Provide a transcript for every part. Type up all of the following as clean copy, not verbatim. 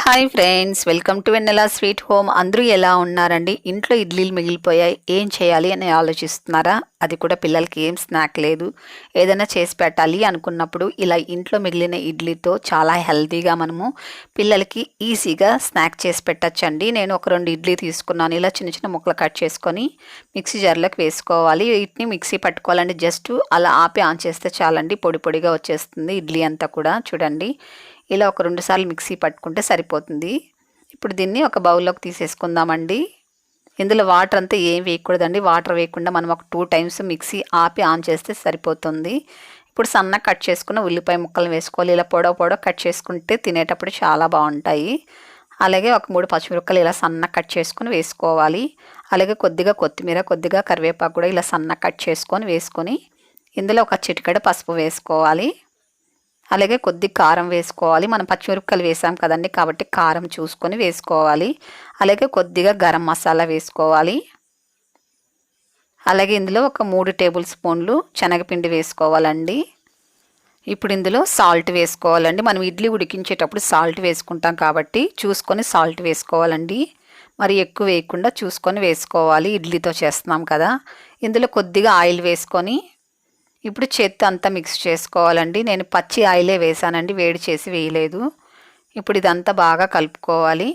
Hi friends, welcome to Vennela sweet home. అందరూ ఎలా ఉన్నారండి? ఇంట్లో ఇడ్లీలు మిగిలిపోయాయి, ఏం చేయాలి అని ఆలోచిస్తున్నారా? అది కూడా పిల్లలకి ఏం స్నాక్ లేదు, ఏదైనా చేసి పెట్టాలి అనుకున్నప్పుడు ఇలా ఇంట్లో మిగిలిన ఇడ్లీతో చాలా హెల్తీగా మనము పిల్లలకి ఈజీగా స్నాక్ చేసి పెట్టచ్చండి. నేను ఒక 2 ఇడ్లీ తీసుకున్నాను. ఇలా చిన్న చిన్న ముక్కలు కట్ చేసుకొని మిక్సీ జార్లోకి వేసుకోవాలి. వీటిని మిక్సీ పట్టుకోవాలండి. జస్ట్ అలా ఆపి ఆన్ చేస్తే చాలండి, పొడి పొడిగా వచ్చేస్తుంది ఇడ్లీ అంతా కూడా. చూడండి, ఇలా ఒక 2 సార్లు మిక్సీ పట్టుకుంటే సరిపోతుంది. ఇప్పుడు దీన్ని ఒక బౌల్లోకి తీసేసుకుందామండి. ఇందులో వాటర్ అంతా ఏం వేయకూడదండి. వాటర్ వేయకుండా మనం ఒక 2 టైమ్స్ మిక్సీ ఆపి ఆన్ చేస్తే సరిపోతుంది. ఇప్పుడు సన్నగా కట్ చేసుకున్న ఉల్లిపాయ ముక్కలు వేసుకోవాలి. ఇలా పొడవు కట్ చేసుకుంటే తినేటప్పుడు చాలా బాగుంటాయి. అలాగే ఒక 3 పచ్చిమిరపకాయలు ఇలా సన్నగా కట్ చేసుకొని వేసుకోవాలి. అలాగే కొద్దిగా కొత్తిమీర, కొద్దిగా కరివేపాకు కూడా ఇలా సన్నగా కట్ చేసుకొని వేసుకొని ఇందులో ఒక చిటికెడు పసుపు వేసుకోవాలి. అలాగే కొద్ది కారం వేసుకోవాలి. మనం పచ్చిమిరపకాయలు వేసాం కదండి, కాబట్టి కారం చూసుకొని వేసుకోవాలి. అలాగే కొద్దిగా గరం మసాలా వేసుకోవాలి. అలాగే ఇందులో ఒక 3 టేబుల్ స్పూన్లు శనగపిండి వేసుకోవాలండి. ఇప్పుడు ఇందులో సాల్ట్ వేసుకోవాలండి. మనం ఇడ్లీ ఉడికించేటప్పుడు సాల్ట్ వేసుకుంటాం కాబట్టి చూసుకొని సాల్ట్ వేసుకోవాలండి. మరి ఎక్కువ వేయకుండా చూసుకొని వేసుకోవాలి, ఇడ్లీతో చేస్తున్నాం కదా. ఇందులో కొద్దిగా ఆయిల్ వేసుకొని ఇప్పుడు చేత్తో అంతా మిక్స్ చేసుకోవాలండి. నేను పచ్చి ఆయిలే వేసానండి, వేడి చేసి వేయలేదు. ఇప్పుడు ఇదంతా బాగా కలుపుకోవాలి.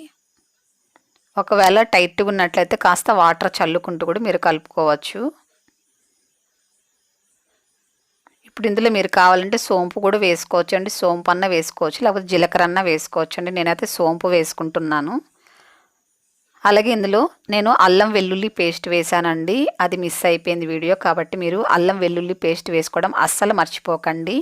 ఒకవేళ టైట్గా ఉన్నట్లయితే కాస్త వాటర్ చల్లుకుంటూ కూడా మీరు కలుపుకోవచ్చు. ఇప్పుడు ఇందులో మీరు కావాలంటే సోంపు కూడా వేసుకోవచ్చు అండి. సోంపు అన్న వేసుకోవచ్చు, లేకపోతే జీలకర్ర అన్న వేసుకోవచ్చు అండి. నేనైతే సోంపు వేసుకుంటున్నాను. అలాగే ఇందులో నేను అల్లం వెల్లుల్లి పేస్ట్ వేసానండి. అది మిస్ అయిపోయింది వీడియో, కాబట్టి మీరు అల్లం వెల్లుల్లి పేస్ట్ వేసుకోవడం అస్సలు మర్చిపోకండి.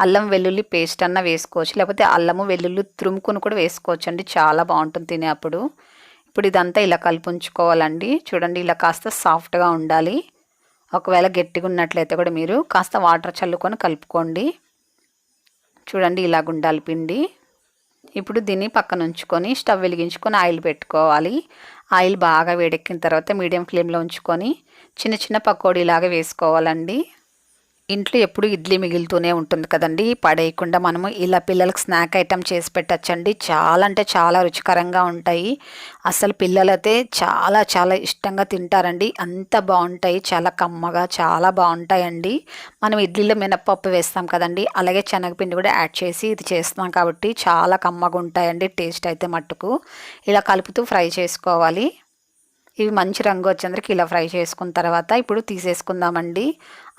అల్లం వెల్లుల్లి పేస్ట్ అన్న వేసుకోవచ్చు, లేకపోతే అల్లము వెల్లుల్లి తురుముకుని కూడా వేసుకోవచ్చు అండి. చాలా బాగుంటుంది తినేప్పుడు. ఇప్పుడు ఇదంతా ఇలా కలిపుంచుకోవాలండి. చూడండి, ఇలా కాస్త సాఫ్ట్గా ఉండాలి. ఒకవేళ గట్టిగా ఉన్నట్లయితే కూడా మీరు కాస్త వాటర్ చల్లుకొని కలుపుకోండి. చూడండి, ఇలాగ ఉండాలి పిండి. ఇప్పుడు దీన్ని పక్కన ఉంచుకొని స్టవ్ వెలిగించుకొని ఆయిల్ పెట్టుకోవాలి. ఆయిల్ బాగా వేడెక్కిన తర్వాత మీడియం ఫ్లేమ్లో ఉంచుకొని చిన్న చిన్న పకోడీలాగా వేసుకోవాలండి. ఇంట్లో ఎప్పుడు ఇడ్లీ మిగులుతూనే ఉంటుంది కదండి, పడేయకుండా మనము ఇలా పిల్లలకు స్నాక్ ఐటెం చేసి పెట్టచ్చండి. చాలా అంటే చాలా రుచికరంగా ఉంటాయి. అసలు పిల్లలైతే చాలా చాలా ఇష్టంగా తింటారండి. అంత బాగుంటాయి, చాలా కమ్మగా చాలా బాగుంటాయండి. మనం ఇడ్లీలో మినప్పప్పు వేస్తాం కదండి, అలాగే శనగపిండి కూడా యాడ్ చేసి ఇది చేస్తున్నాం కాబట్టి చాలా కమ్మగా ఉంటాయండి. టేస్ట్ అయితే మట్టుకు ఇలా కలుపుతూ ఫ్రై చేసుకోవాలి. ఇవి మంచి రంగు వచ్చేందుకు ఇలా ఫ్రై చేసుకున్న తర్వాత ఇప్పుడు తీసేసుకుందామండి.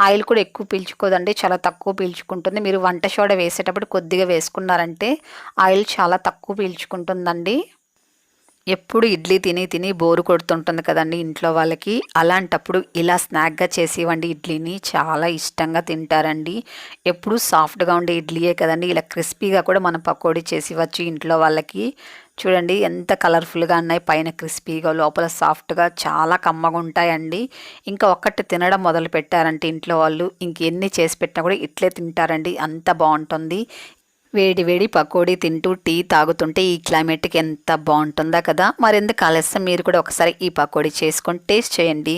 ఆయిల్ కూడా ఎక్కువ పీల్చుకోదండి, చాలా తక్కువ పీల్చుకుంటుంది. మీరు వంట సోడా వేసేటప్పుడు కొద్దిగా వేసుకున్నారంటే ఆయిల్ చాలా తక్కువ పీల్చుకుంటుందండి. ఎప్పుడు ఇడ్లీ తిని తిని బోరు కొడుతుంటుంది కదండి ఇంట్లో వాళ్ళకి. అలాంటప్పుడు ఇలా స్నాక్గా చేసి ఇవ్వండి. ఇడ్లీని చాలా ఇష్టంగా తింటారండి. ఎప్పుడు సాఫ్ట్గా ఉండే ఇడ్లీయే కదండి, ఇలా క్రిస్పీగా కూడా మనం పకోడీ చేసి ఇవ్వచ్చు ఇంట్లో వాళ్ళకి. చూడండి ఎంత కలర్ఫుల్గా ఉన్నాయి, పైన క్రిస్పీగా లోపల సాఫ్ట్గా చాలా కమ్మగా ఉంటాయండి. ఇంకా ఒక్కటి తినడం మొదలు పెట్టారంటే ఇంట్లో వాళ్ళు ఇంకెన్ని చేసి పెట్టినా కూడా ఇట్లే తింటారండి, అంత బాగుంటుంది. వేడి వేడి పకోడీ తింటూ టీ తాగుతుంటే ఈ క్లైమేట్కి ఎంత బాగుంటుందా కదా. మరెందుకు ఆలస్యం, మీరు కూడా ఒకసారి ఈ పకోడీ చేసుకొని టేస్ట్ చేయండి.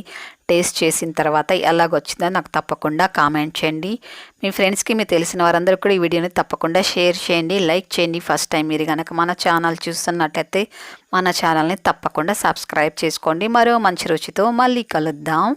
టేస్ట్ చేసిన తర్వాత ఎలాగొచ్చిందో నాకు తప్పకుండా కామెంట్ చేయండి. మీ ఫ్రెండ్స్కి, మీ తెలిసిన వారందరూ కూడా ఈ వీడియోని తప్పకుండా షేర్ చేయండి, లైక్ చేయండి. ఫస్ట్ టైం మీరు కనుక మన ఛానల్ చూస్తున్నట్లయితే మన ఛానల్ని తప్పకుండా సబ్స్క్రైబ్ చేసుకోండి. మరో మంచి రుచితో మళ్ళీ కలుద్దాం.